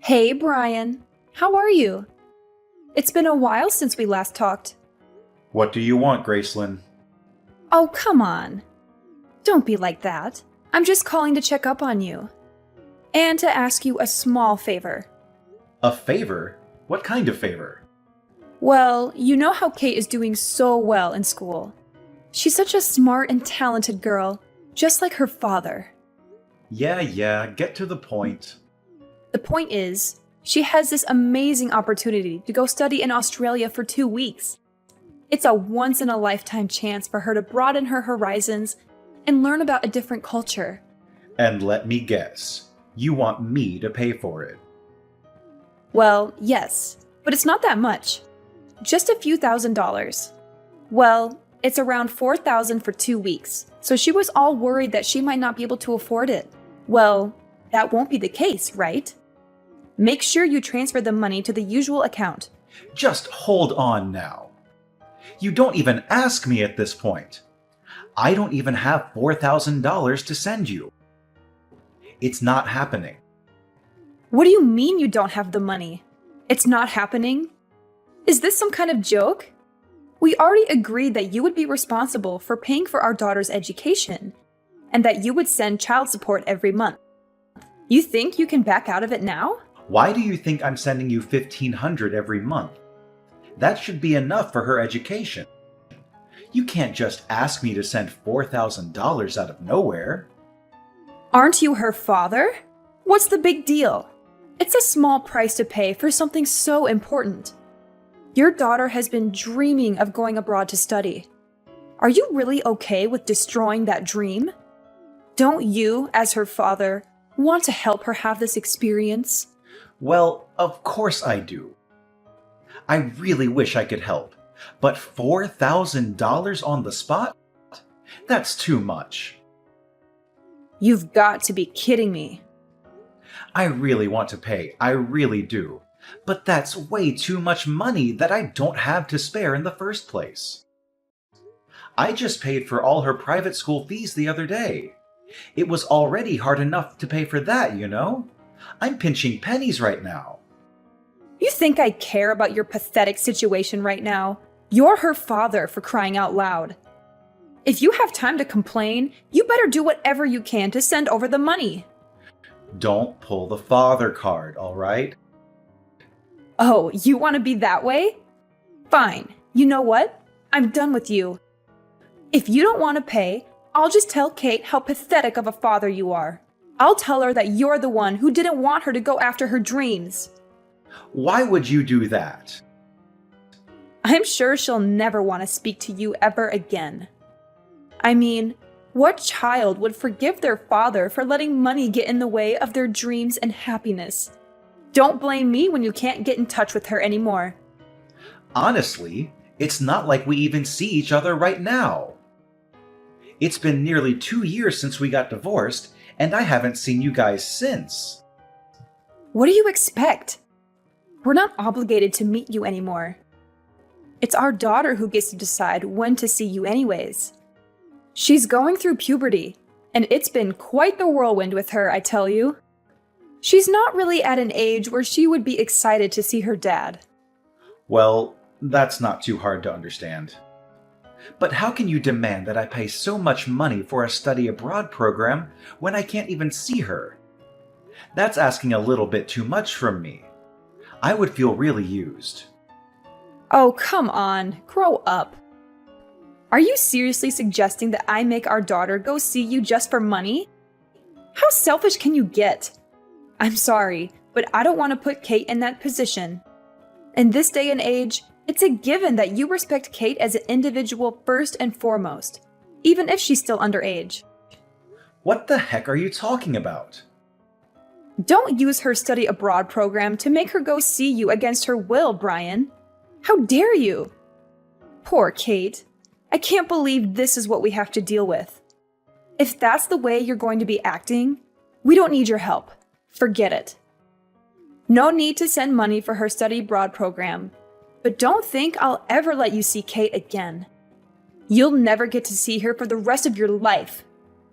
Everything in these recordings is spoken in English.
Hey, Brian. How are you? It's been a while since we last talked. What do you want, Gracelyn? Oh, come on. Don't be like that. I'm just calling to check up on you. And to ask you a small favor. A favor? What kind of favor? Well, you know how Kate is doing so well in school. She's such a smart and talented girl, just like her father. Yeah, get to the point. The point is, she has this amazing opportunity to go study in Australia for 2 weeks. It's a once-in-a-lifetime chance for her to broaden her horizons and learn about a different culture. And let me guess, you want me to pay for it. Well, yes, but it's not that much. Just a few $1,000s. Well, it's around $4,000 for 2 weeks, so she was all worried that she might not be able to afford it. Well, that won't be the case, right? Make sure you transfer the money to the usual account. Just hold on now. You don't even ask me at this point. I don't even have $4,000 to send you. It's not happening. What do you mean you don't have the money? It's not happening? Is this some kind of joke? We already agreed that you would be responsible for paying for our daughter's education, and that you would send child support every month. You think you can back out of it now? Why do you think I'm sending you $1,500 every month? That should be enough for her education. You can't just ask me to send $4,000 out of nowhere. Aren't you her father? What's the big deal? It's a small price to pay for something so important. Your daughter has been dreaming of going abroad to study. Are you really okay with destroying that dream? Don't you, as her father, want to help her have this experience? Well, of course I do. I really wish I could help, but $4,000 on the spot? That's too much. You've got to be kidding me. I really want to pay, I really do. But that's way too much money that I don't have to spare in the first place. I just paid for all her private school fees the other day. It was already hard enough to pay for that, you know? I'm pinching pennies right now. You think I care about your pathetic situation right now? You're her father, for crying out loud. If you have time to complain, you better do whatever you can to send over the money. Don't pull the father card, all right? Oh, you want to be that way? Fine. You know what? I'm done with you. If you don't want to pay, I'll just tell Kate how pathetic of a father you are. I'll tell her that you're the one who didn't want her to go after her dreams. Why would you do that? I'm sure she'll never want to speak to you ever again. I mean, what child would forgive their father for letting money get in the way of their dreams and happiness? Don't blame me when you can't get in touch with her anymore. Honestly, it's not like we even see each other right now. It's been nearly 2 years since we got divorced, and I haven't seen you guys since. What do you expect? We're not obligated to meet you anymore. It's our daughter who gets to decide when to see you anyways. She's going through puberty, and it's been quite the whirlwind with her, I tell you. She's not really at an age where she would be excited to see her dad. Well, that's not too hard to understand. But how can you demand that I pay so much money for a study abroad program when I can't even see her? That's asking a little bit too much from me. I would feel really used. Oh, come on, grow up. Are you seriously suggesting that I make our daughter go see you just for money? How selfish can you get? I'm sorry, but I don't want to put Kate in that position. In this day and age, it's a given that you respect Kate as an individual first and foremost, even if she's still underage. What the heck are you talking about? Don't use her study abroad program to make her go see you against her will, Brian. How dare you? Poor Kate. I can't believe this is what we have to deal with. If that's the way you're going to be acting, we don't need your help. Forget it. No need to send money for her study abroad program, but don't think I'll ever let you see Kate again. You'll never get to see her for the rest of your life.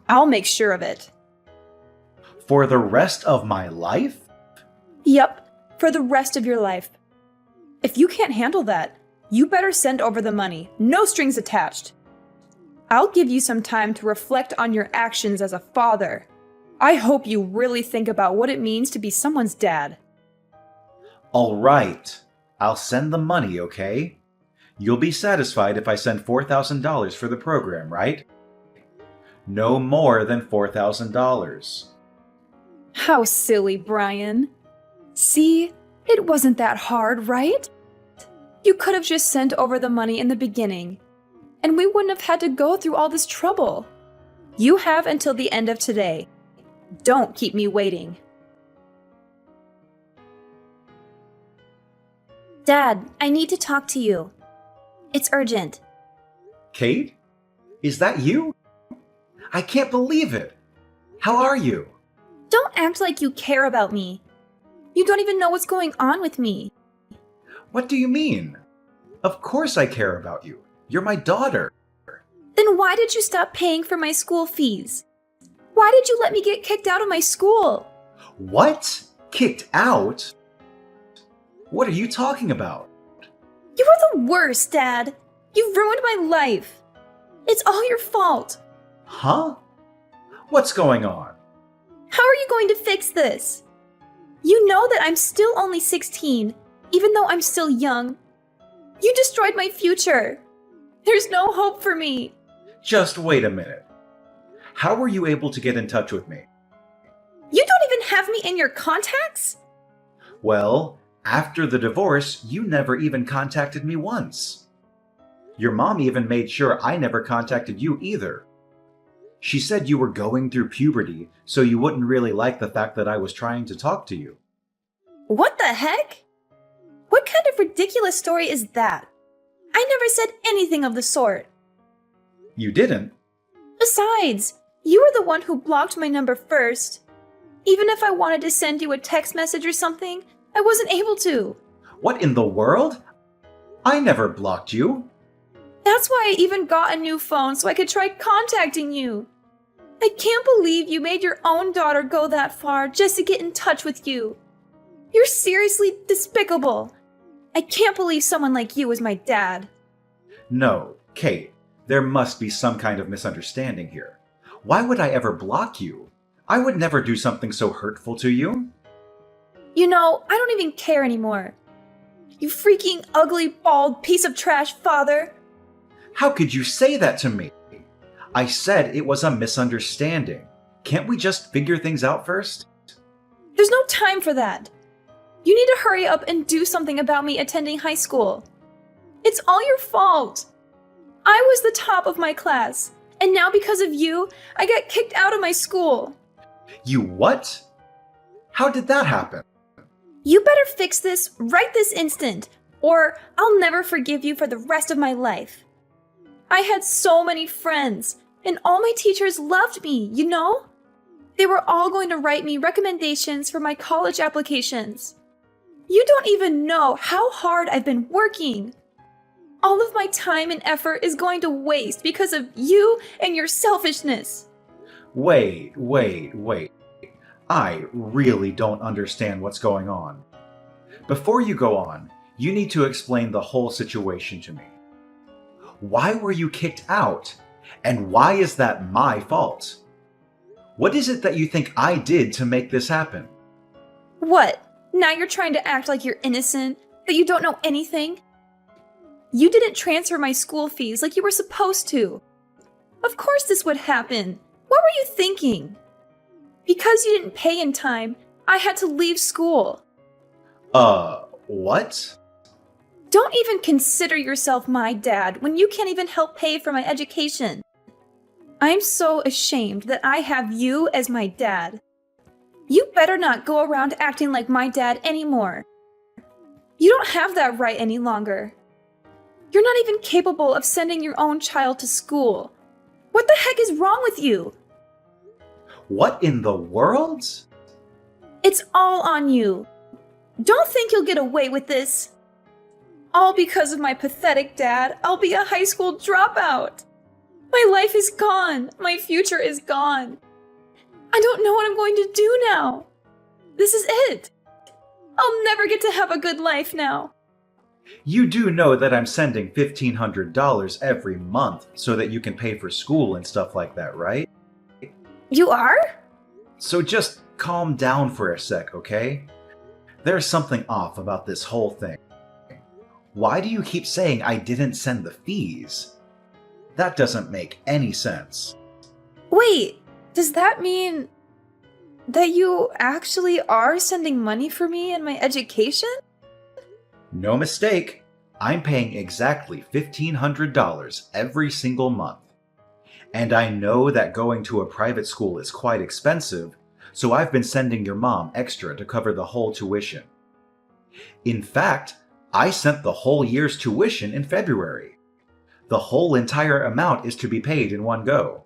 I'll make sure of it. For the rest of my life? Yep, for the rest of your life. If you can't handle that, you better send over the money, no strings attached. I'll give you some time to reflect on your actions as a father. I hope you really think about what it means to be someone's dad. All right, I'll send the money, okay? You'll be satisfied if I send $4,000 for the program, right? No more than $4,000. How silly, Brian. See, it wasn't that hard, right? You could have just sent over the money in the beginning, and we wouldn't have had to go through all this trouble. You have until the end of today. Don't keep me waiting. Dad, I need to talk to you. It's urgent. Kate? Is that you? I can't believe it. How are you? Don't act like you care about me. You don't even know what's going on with me. What do you mean? Of course I care about you. You're my daughter. Then why did you stop paying for my school fees? Why did you let me get kicked out of my school? What? Kicked out? What are you talking about? You are the worst, Dad. You ruined my life. It's all your fault. Huh? What's going on? How are you going to fix this? You know that I'm still only 16, even though I'm still young. You destroyed my future. There's no hope for me. Just wait a minute. How were you able to get in touch with me? You don't even have me in your contacts? Well, after the divorce, you never even contacted me once. Your mom even made sure I never contacted you either. She said you were going through puberty, so you wouldn't really like the fact that I was trying to talk to you. What the heck? What kind of ridiculous story is that? I never said anything of the sort. You didn't? Besides, you were the one who blocked my number first. Even if I wanted to send you a text message or something, I wasn't able to. What in the world? I never blocked you. That's why I even got a new phone so I could try contacting you. I can't believe you made your own daughter go that far just to get in touch with you. You're seriously despicable. I can't believe someone like you is my dad. No, Kate, there must be some kind of misunderstanding here. Why would I ever block you? I would never do something so hurtful to you. You know, I don't even care anymore. You freaking ugly, bald piece of trash, father. How could you say that to me? I said it was a misunderstanding. Can't we just figure things out first? There's no time for that. You need to hurry up and do something about me attending high school. It's all your fault. I was the top of my class, and now because of you, I got kicked out of my school. You what? How did that happen? You better fix this right this instant, or I'll never forgive you for the rest of my life. I had so many friends, and all my teachers loved me, you know? They were all going to write me recommendations for my college applications. You don't even know how hard I've been working. All of my time and effort is going to waste because of you and your selfishness. Wait. I really don't understand what's going on. Before you go on, you need to explain the whole situation to me. Why were you kicked out? And why is that my fault? What is it that you think I did to make this happen? What? Now you're trying to act like you're innocent, that you don't know anything? You didn't transfer my school fees like you were supposed to. Of course this would happen. What were you thinking? Because you didn't pay in time, I had to leave school. What? Don't even consider yourself my dad when you can't even help pay for my education. I'm so ashamed that I have you as my dad. You better not go around acting like my dad anymore. You don't have that right any longer. You're not even capable of sending your own child to school. What the heck is wrong with you? What in the world? It's all on you. Don't think you'll get away with this. All because of my pathetic dad, I'll be a high school dropout. My life is gone. My future is gone. I don't know what I'm going to do now. This is it. I'll never get to have a good life now. You do know that I'm sending $1,500 every month so that you can pay for school and stuff like that, right? You are? So just calm down for a sec, okay? There's something off about this whole thing. Why do you keep saying I didn't send the fees? That doesn't make any sense. Wait, does that mean that you actually are sending money for me and my education? No mistake. I'm paying exactly $1,500 every single month. And I know that going to a private school is quite expensive, so I've been sending your mom extra to cover the whole tuition. In fact, I sent the whole year's tuition in February. The whole entire amount is to be paid in one go.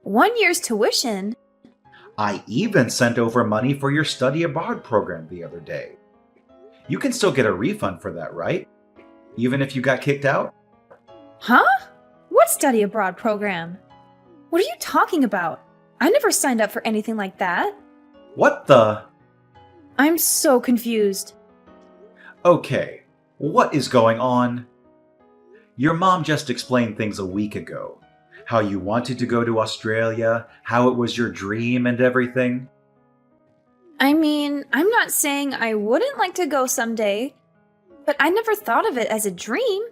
1 year's tuition? I even sent over money for your study abroad program the other day. You can still get a refund for that, right? Even if you got kicked out? Huh? What study abroad program? What are you talking about? I never signed up for anything like that. What the? I'm so confused. Okay, what is going on? Your mom just explained things a week ago. How you wanted to go to Australia, how it was your dream and everything. I mean, I'm not saying I wouldn't like to go someday, but I never thought of it as a dream.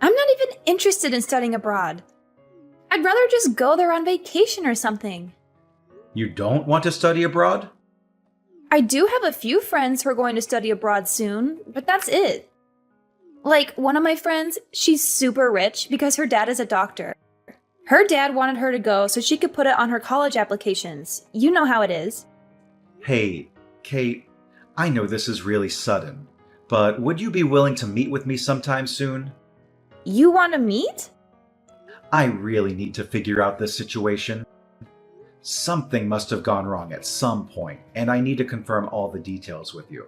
I'm not even interested in studying abroad. I'd rather just go there on vacation or something. You don't want to study abroad? I do have a few friends who are going to study abroad soon, but that's it. Like, one of my friends, she's super rich because her dad is a doctor. Her dad wanted her to go so she could put it on her college applications. You know how it is. Hey, Kate, I know this is really sudden, but would you be willing to meet with me sometime soon? You want to meet? I really need to figure out this situation. Something must have gone wrong at some point, and I need to confirm all the details with you.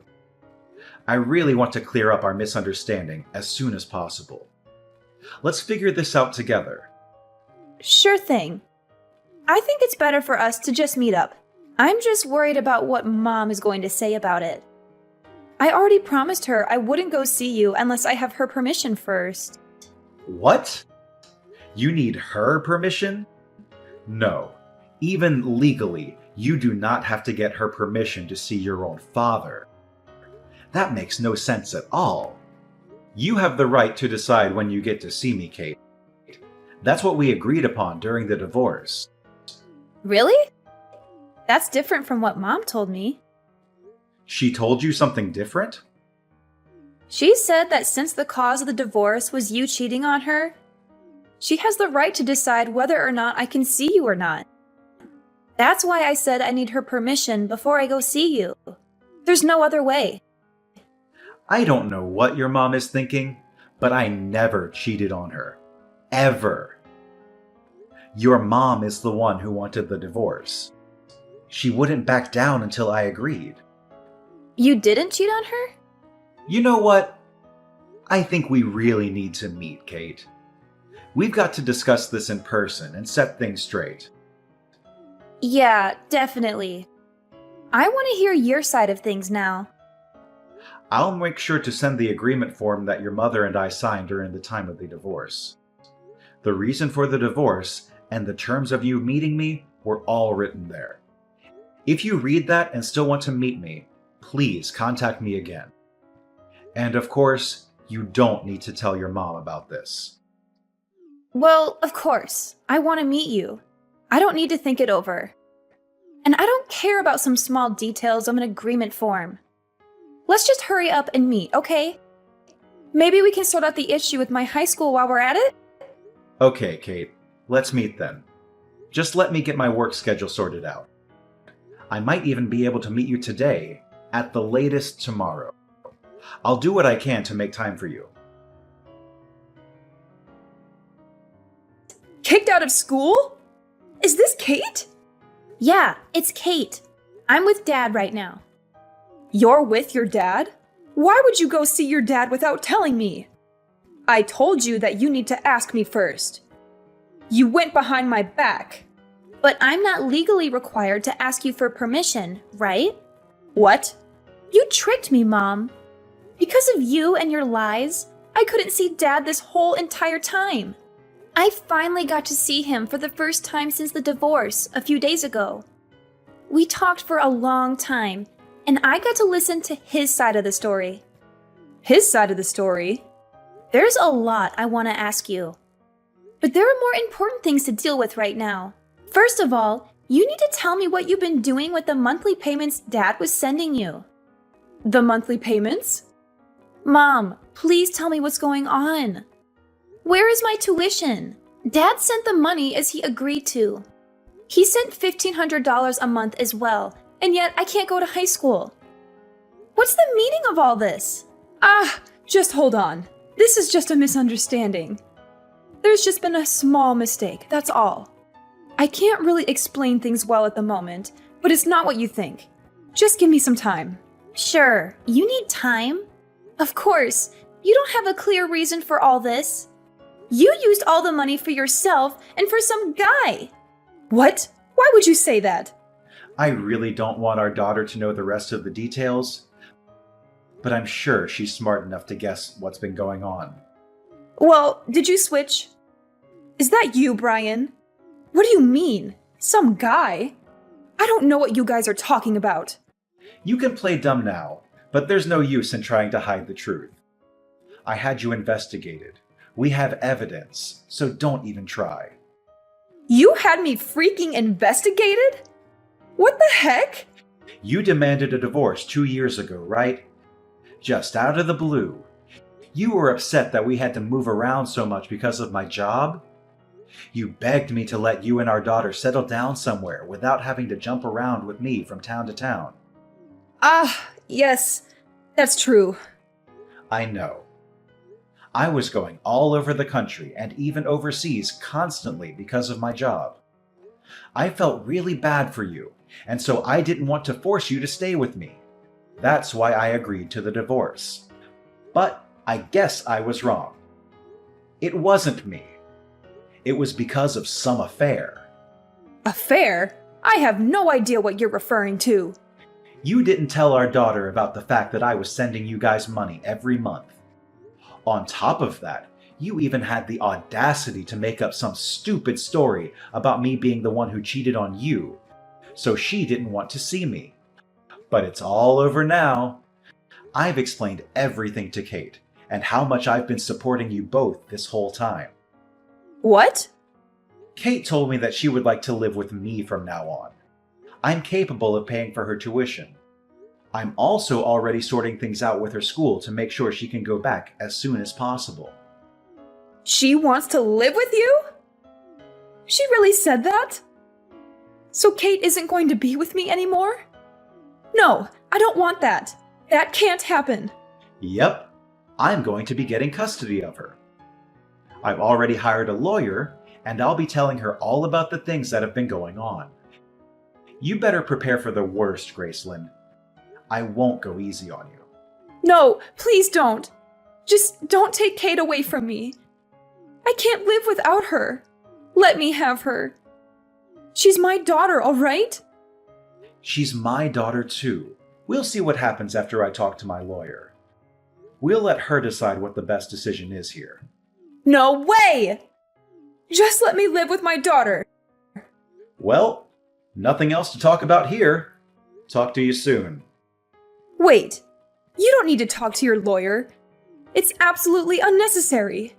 I really want to clear up our misunderstanding as soon as possible. Let's figure this out together. Sure thing. I think it's better for us to just meet up. I'm just worried about what Mom is going to say about it. I already promised her I wouldn't go see you unless I have her permission first. What? You need her permission? No. Even legally, you do not have to get her permission to see your own father. That makes no sense at all. You have the right to decide when you get to see me, Kate. That's what we agreed upon during the divorce. Really? That's different from what Mom told me. She told you something different? She said that since the cause of the divorce was you cheating on her, she has the right to decide whether or not I can see you or not. That's why I said I need her permission before I go see you. There's no other way. I don't know what your mom is thinking, but I never cheated on her. Ever. Your mom is the one who wanted the divorce. She wouldn't back down until I agreed. You didn't cheat on her? You know what? I think we really need to meet, Kate. We've got to discuss this in person and set things straight. Yeah, definitely. I want to hear your side of things now. I'll make sure to send the agreement form that your mother and I signed during the time of the divorce. The reason for the divorce and the terms of you meeting me were all written there. If you read that and still want to meet me, please contact me again. And of course, you don't need to tell your mom about this. Well, of course. I want to meet you. I don't need to think it over. And I don't care about some small details of an agreement form. Let's just hurry up and meet, okay? Maybe we can sort out the issue with my high school while we're at it? Okay, Kate. Let's meet then. Just let me get my work schedule sorted out. I might even be able to meet you today, at the latest tomorrow. I'll do what I can to make time for you. Kicked out of school? Is this Kate? Yeah, it's Kate. I'm with Dad right now. You're with your dad? Why would you go see your dad without telling me? I told you that you need to ask me first. You went behind my back. But I'm not legally required to ask you for permission, right? What? You tricked me, Mom. Because of you and your lies, I couldn't see Dad this whole entire time. I finally got to see him for the first time since the divorce a few days ago. We talked for a long time, and I got to listen to his side of the story. His side of the story? There's a lot I want to ask you. But there are more important things to deal with right now. First of all, you need to tell me what you've been doing with the monthly payments Dad was sending you. The monthly payments? Mom, please tell me what's going on. Where is my tuition? Dad sent the money as he agreed to. He sent $1,500 a month as well, and yet I can't go to high school. What's the meaning of all this? Just hold on. This is just a misunderstanding. There's just been a small mistake, that's all. I can't really explain things well at the moment, but it's not what you think. Just give me some time. Sure, you need time. Of course, you don't have a clear reason for all this. You used all the money for yourself and for some guy. What? Why would you say that? I really don't want our daughter to know the rest of the details, but I'm sure she's smart enough to guess what's been going on. Well, did you switch? Is that you, Brian? What do you mean? Some guy? I don't know what you guys are talking about. You can play dumb now, but there's no use in trying to hide the truth. I had you investigated. We have evidence, so don't even try. You had me freaking investigated? What the heck? You demanded a divorce 2 years ago, right? Just out of the blue. You were upset that we had to move around so much because of my job. You begged me to let you and our daughter settle down somewhere without having to jump around with me from town to town. Yes, that's true. I know. I was going all over the country and even overseas constantly because of my job. I felt really bad for you, and so I didn't want to force you to stay with me. That's why I agreed to the divorce. But I guess I was wrong. It wasn't me. It was because of some affair. Affair? I have no idea what you're referring to. You didn't tell our daughter about the fact that I was sending you guys money every month. On top of that, you even had the audacity to make up some stupid story about me being the one who cheated on you, so she didn't want to see me. But it's all over now. I've explained everything to Kate, and how much I've been supporting you both this whole time. What? Kate told me that she would like to live with me from now on. I'm capable of paying for her tuition. I'm also already sorting things out with her school to make sure she can go back as soon as possible. She wants to live with you? She really said that? So Kate isn't going to be with me anymore? No, I don't want that. That can't happen. Yep, I'm going to be getting custody of her. I've already hired a lawyer, and I'll be telling her all about the things that have been going on. You better prepare for the worst, Gracelyn. I won't go easy on you. No, please don't. Just don't take Kate away from me. I can't live without her. Let me have her. She's my daughter, all right? She's my daughter too. We'll see what happens after I talk to my lawyer. We'll let her decide what the best decision is here. No way! Just let me live with my daughter. Well, nothing else to talk about here. Talk to you soon. Wait, you don't need to talk to your lawyer. It's absolutely unnecessary.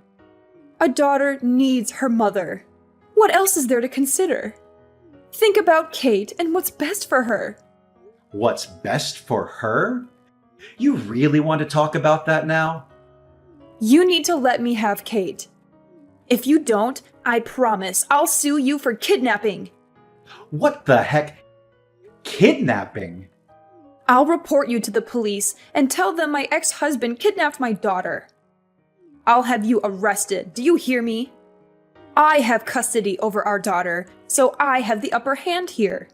A daughter needs her mother. What else is there to consider? Think about Kate and what's best for her. What's best for her? You really want to talk about that now? You need to let me have Kate. If you don't, I promise I'll sue you for kidnapping. What the heck? Kidnapping? I'll report you to the police and tell them my ex-husband kidnapped my daughter. I'll have you arrested, do you hear me? I have custody over our daughter, so I have the upper hand here.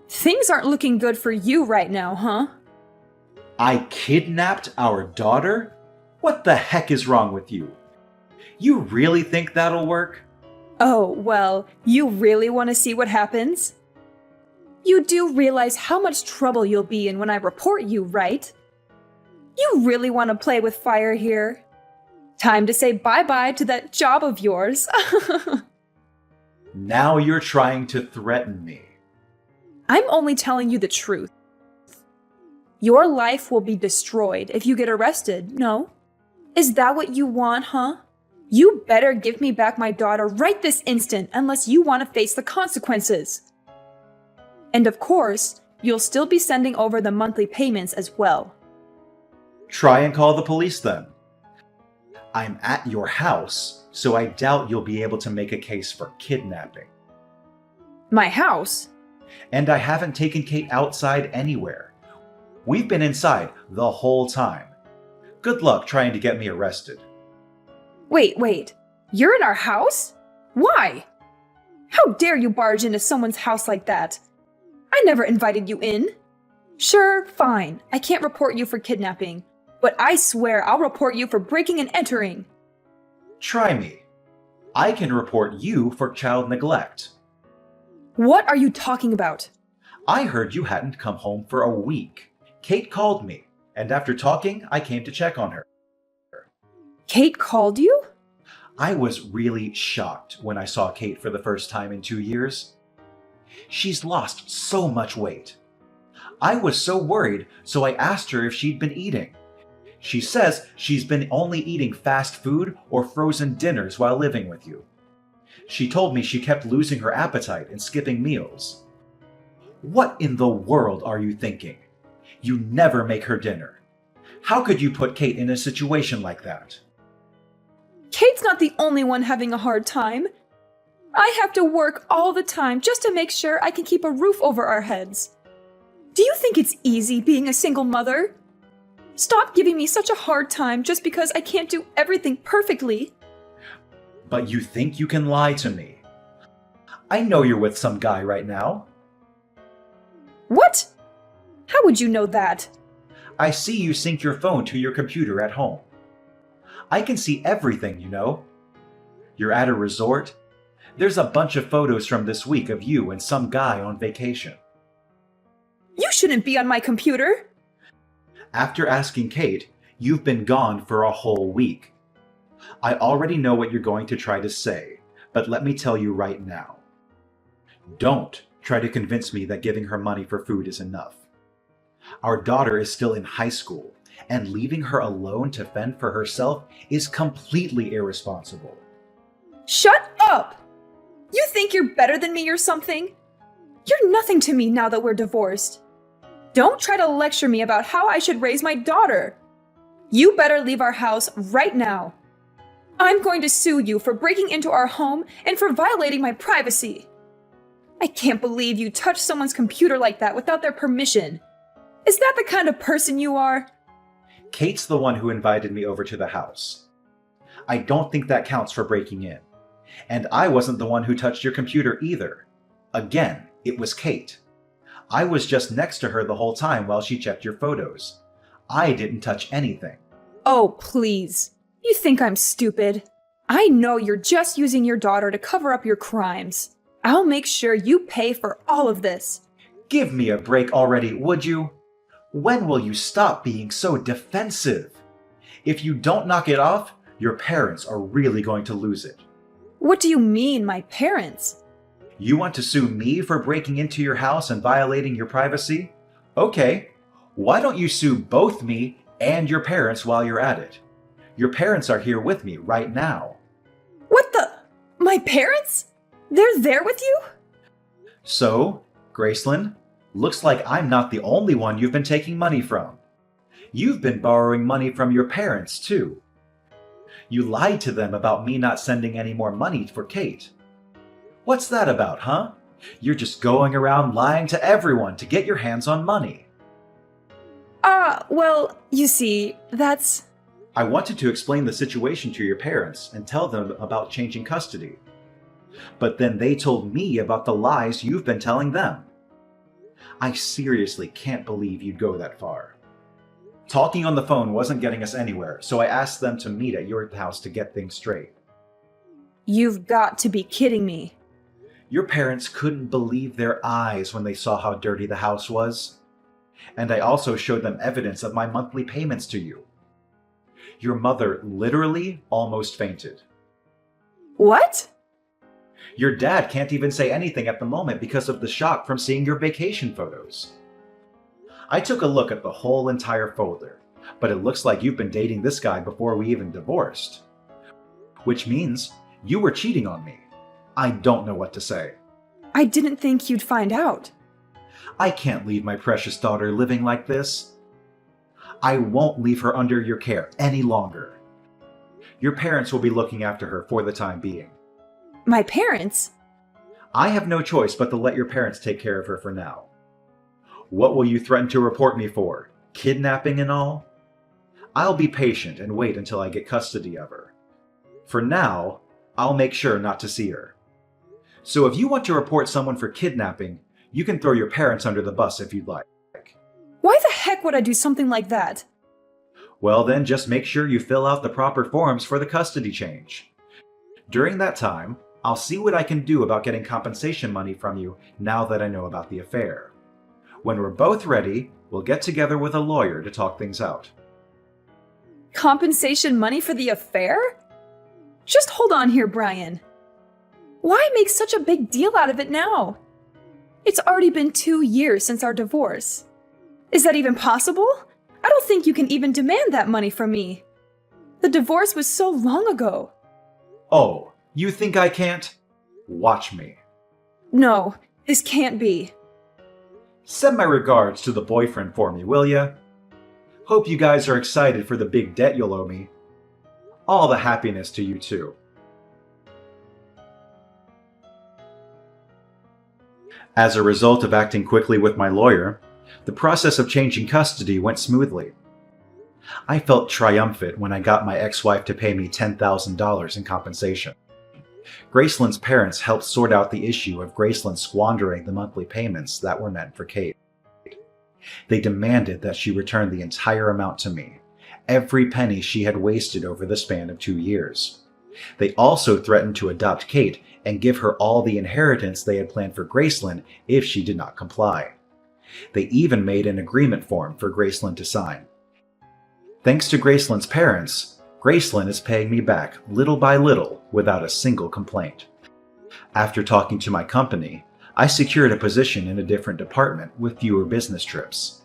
Things aren't looking good for you right now, huh? I kidnapped our daughter? What the heck is wrong with you? You really think that'll work? Oh, well, you really want to see what happens? You do realize how much trouble you'll be in when I report you, right? You really want to play with fire here? Time to say bye-bye to that job of yours. Now you're trying to threaten me. I'm only telling you the truth. Your life will be destroyed if you get arrested, no? Is that what you want, huh? You better give me back my daughter right this instant unless you want to face the consequences. And of course, you'll still be sending over the monthly payments as well. Try and call the police then. I'm at your house, so I doubt you'll be able to make a case for kidnapping. My house? And I haven't taken Kate outside anywhere. We've been inside the whole time. Good luck trying to get me arrested. Wait. You're in our house? Why? How dare you barge into someone's house like that? I never invited you in. Sure, fine. I can't report you for kidnapping, but I swear I'll report you for breaking and entering. Try me. I can report you for child neglect. What are you talking about? I heard you hadn't come home for a week. Kate called me, and after talking, I came to check on her. Kate called you? I was really shocked when I saw Kate for the first time in 2 years. She's lost so much weight. I was so worried, so I asked her if she'd been eating. She says she's been only eating fast food or frozen dinners while living with you. She told me she kept losing her appetite and skipping meals. What in the world are you thinking? You never make her dinner. How could you put Kate in a situation like that? Kate's not the only one having a hard time. I have to work all the time just to make sure I can keep a roof over our heads. Do you think it's easy being a single mother? Stop giving me such a hard time just because I can't do everything perfectly. But you think you can lie to me? I know you're with some guy right now. What? How would you know that? I see you sync your phone to your computer at home. I can see everything, you know. You're at a resort. There's a bunch of photos from this week of you and some guy on vacation. You shouldn't be on my computer. After asking Kate, you've been gone for a whole week. I already know what you're going to try to say, but let me tell you right now. Don't try to convince me that giving her money for food is enough. Our daughter is still in high school, and leaving her alone to fend for herself is completely irresponsible. Shut up! You think you're better than me or something? You're nothing to me now that we're divorced. Don't try to lecture me about how I should raise my daughter. You better leave our house right now. I'm going to sue you for breaking into our home and for violating my privacy. I can't believe you touched someone's computer like that without their permission. Is that the kind of person you are? Kate's the one who invited me over to the house. I don't think that counts for breaking in. And I wasn't the one who touched your computer either. Again, it was Kate. I was just next to her the whole time while she checked your photos. I didn't touch anything. Oh, please. You think I'm stupid? I know you're just using your daughter to cover up your crimes. I'll make sure you pay for all of this. Give me a break already, would you? When will you stop being so defensive? If you don't knock it off, your parents are really going to lose it. What do you mean, my parents? You want to sue me for breaking into your house and violating your privacy? Okay, why don't you sue both me and your parents while you're at it? Your parents are here with me right now. What the? My parents? They're there with you? So, Gracelyn, looks like I'm not the only one you've been taking money from. You've been borrowing money from your parents, too. You lied to them about me not sending any more money for Kate. What's that about, huh? You're just going around lying to everyone to get your hands on money. Well, you see, that's... I wanted to explain the situation to your parents and tell them about changing custody. But then they told me about the lies you've been telling them. I seriously can't believe you'd go that far. Talking on the phone wasn't getting us anywhere, so I asked them to meet at your house to get things straight. You've got to be kidding me. Your parents couldn't believe their eyes when they saw how dirty the house was. And I also showed them evidence of my monthly payments to you. Your mother literally almost fainted. What? Your dad can't even say anything at the moment because of the shock from seeing your vacation photos. I took a look at the whole entire folder, but it looks like you've been dating this guy before we even divorced. Which means you were cheating on me. I don't know what to say. I didn't think you'd find out. I can't leave my precious daughter living like this. I won't leave her under your care any longer. Your parents will be looking after her for the time being. My parents? I have no choice but to let your parents take care of her for now. What will you threaten to report me for? Kidnapping and all? I'll be patient and wait until I get custody of her. For now, I'll make sure not to see her. So if you want to report someone for kidnapping, you can throw your parents under the bus if you'd like. Why the heck would I do something like that? Well then, just make sure you fill out the proper forms for the custody change. During that time, I'll see what I can do about getting compensation money from you now that I know about the affair. When we're both ready, we'll get together with a lawyer to talk things out. Compensation money for the affair? Just hold on here, Brian. Why make such a big deal out of it now? It's already been 2 years since our divorce. Is that even possible? I don't think you can even demand that money from me. The divorce was so long ago. Oh, you think I can't? Watch me. No, this can't be. Send my regards to the boyfriend for me, will ya? Hope you guys are excited for the big debt you'll owe me. All the happiness to you too. As a result of acting quickly with my lawyer, the process of changing custody went smoothly. I felt triumphant when I got my ex-wife to pay me $10,000 in compensation. Graceland's parents helped sort out the issue of Graceland squandering the monthly payments that were meant for Kate. They demanded that she return the entire amount to me, every penny she had wasted over the span of 2 years. They also threatened to adopt Kate and give her all the inheritance they had planned for Graceland if she did not comply. They even made an agreement form for Graceland to sign. Thanks to Graceland's parents, Graceland is paying me back little by little without a single complaint. After talking to my company, I secured a position in a different department with fewer business trips.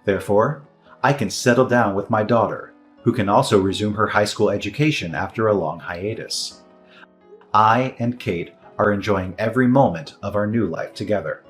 Therefore, I can settle down with my daughter, who can also resume her high school education after a long hiatus. I and Kate are enjoying every moment of our new life together.